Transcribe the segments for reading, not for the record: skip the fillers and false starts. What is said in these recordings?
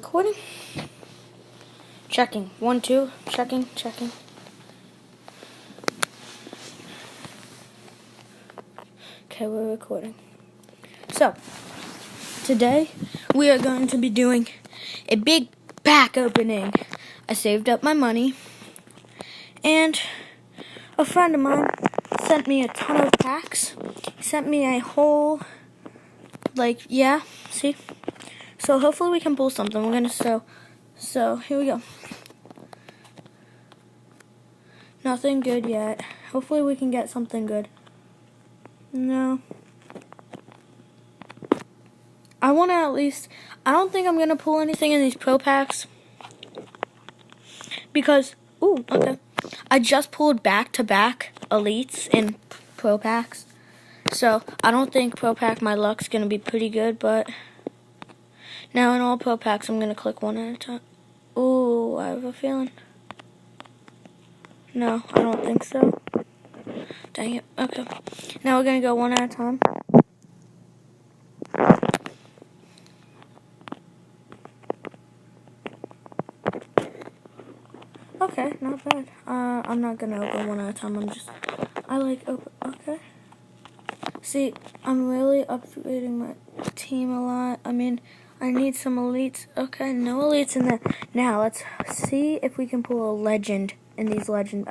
recording? Checking. 1, 2. Checking. Okay, we're recording. So, today we are going to be doing a big pack opening. I saved up my money, and a friend of mine sent me a ton of packs. He sent me a whole, see? So hopefully we can pull something. We're going to So here we go. Nothing good yet. Hopefully we can get something good. No. I want to I don't think I'm going to pull anything in these pro packs. Because, okay. I just pulled back-to-back elites in pro packs. So I don't think pro pack my luck's going to be pretty good, but now in all pro packs I'm going to click one at a time. Ooh, I have a feeling. No, I don't think so. Dang it. Okay. Now we're going to go one at a time. Okay, not bad. I'm not going to open one at a time. Okay. See, I'm really upgrading my team a lot. I mean, I need some elites. Okay, no elites in there. Now, let's see if we can pull a legend in these in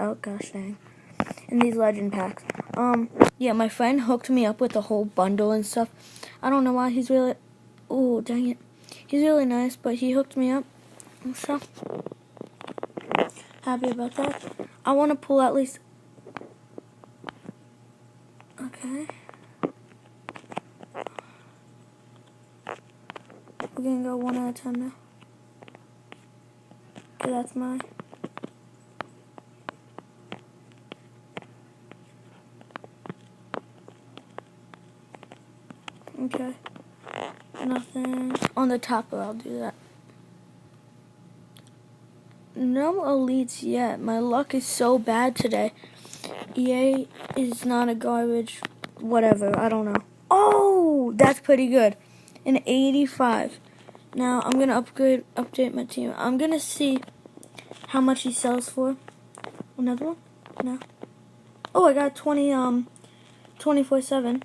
these legend packs. Yeah, my friend hooked me up with a whole bundle and stuff. I don't know why he's really, dang it. He's really nice, but he hooked me up. So, happy about that. I want to pull at least, okay. We're going to go one at a time now. Okay, that's mine. Okay. Nothing. On the topper, I'll do that. No elites yet. My luck is so bad today. EA is not a garbage. Whatever. I don't know. Oh! That's pretty good. An 85. Now, I'm going to update my team. I'm going to see how much he sells for. Another one? No. Oh, I got 24/7.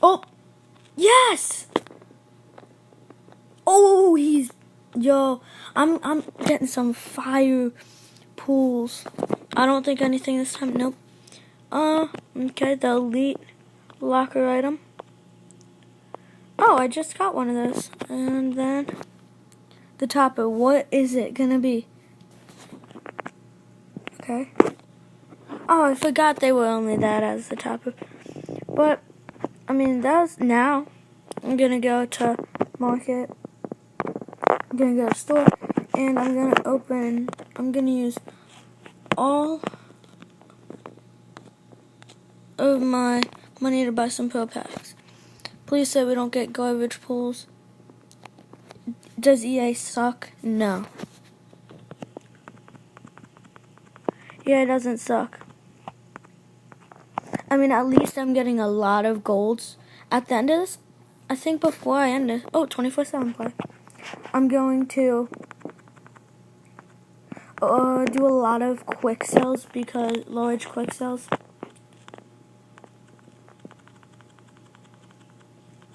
Oh! Yes! Oh, I'm getting some fire pulls. I don't think anything this time. Nope. Okay, the elite locker item. Oh, I just got one of those. And then the topper. What is it gonna be? Okay. Oh, I forgot they were only that as the topper. But I mean, now. I'm gonna go to market. I'm gonna go to store, and I'm gonna use all of my money to buy some pro packs. Please say we don't get garbage pulls. Does EA suck? No. Yeah, it doesn't suck. I mean, at least I'm getting a lot of golds. At the end of this, I think before I end it, 24/7 play. I'm going to do a lot of quick sells large quick sells.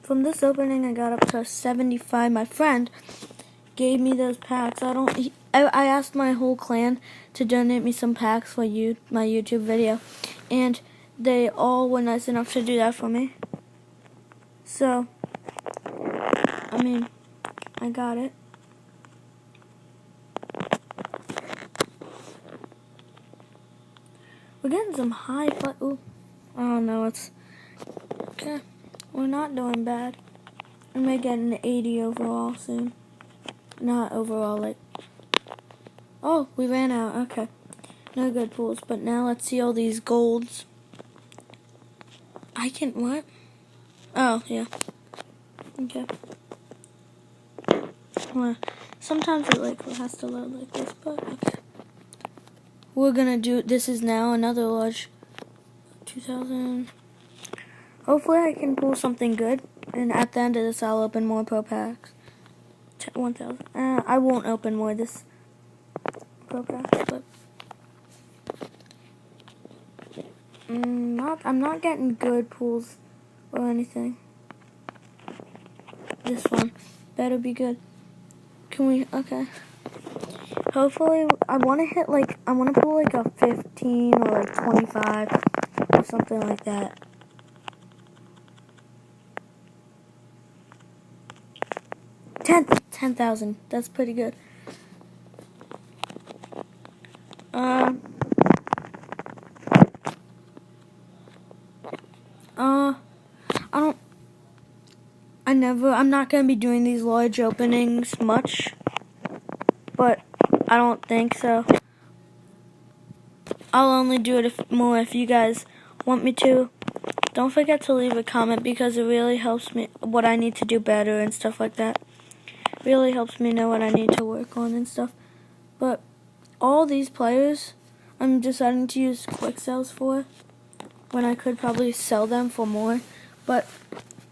From this opening, I got up to 75. My friend gave me those packs. I asked my whole clan to donate me some packs for my YouTube video, and they all were nice enough to do that for me. So, I mean, I got it. We're getting some high oh no, it's okay. We're not doing bad. I may get an 80 overall soon. Not overall, oh, we ran out. Okay. No good pulls, but now let's see all these golds. What? Oh, yeah. Okay. Well, sometimes it has to load like this, but okay. We're gonna this is now another large 2000. Hopefully I can pull something good. And at the end of this, I'll open more Pro Packs. 1,000. I won't open more this Pro Packs, but I'm not getting good pulls or anything. This one better be good. Can we? Okay. Hopefully, I want to hit I want to pull like a 15 or like 25 or something like that. 10,000. That's pretty good. I'm not gonna be doing these large openings much, but I don't think so. I'll only do it more if you guys want me to. Don't forget to leave a comment because it really helps me what I need to do better and stuff like that. Really helps me know what I need to work on and stuff. But all these players, I'm deciding to use quick sells for when I could probably sell them for more. But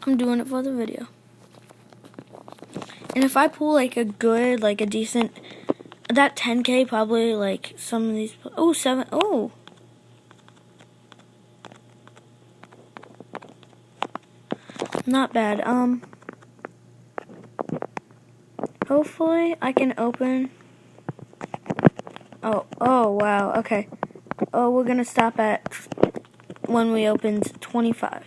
I'm doing it for the video. And if I pull like a good, like a decent, that 10K probably like some of these. Oh, 7. Oh. Not bad. Hopefully I can open. Oh, wow. Okay. Oh, we're gonna stop at when we open 25.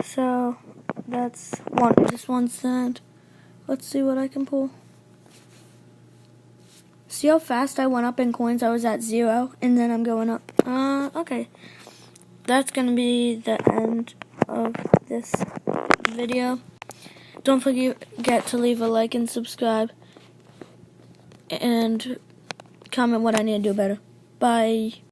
So that's this one cent. Let's see what I can pull. See how fast I went up in coins? I was at 0, and then I'm going up. Okay. That's gonna be the end of this video. Don't forget to leave a like and subscribe, and comment what I need to do better. Bye.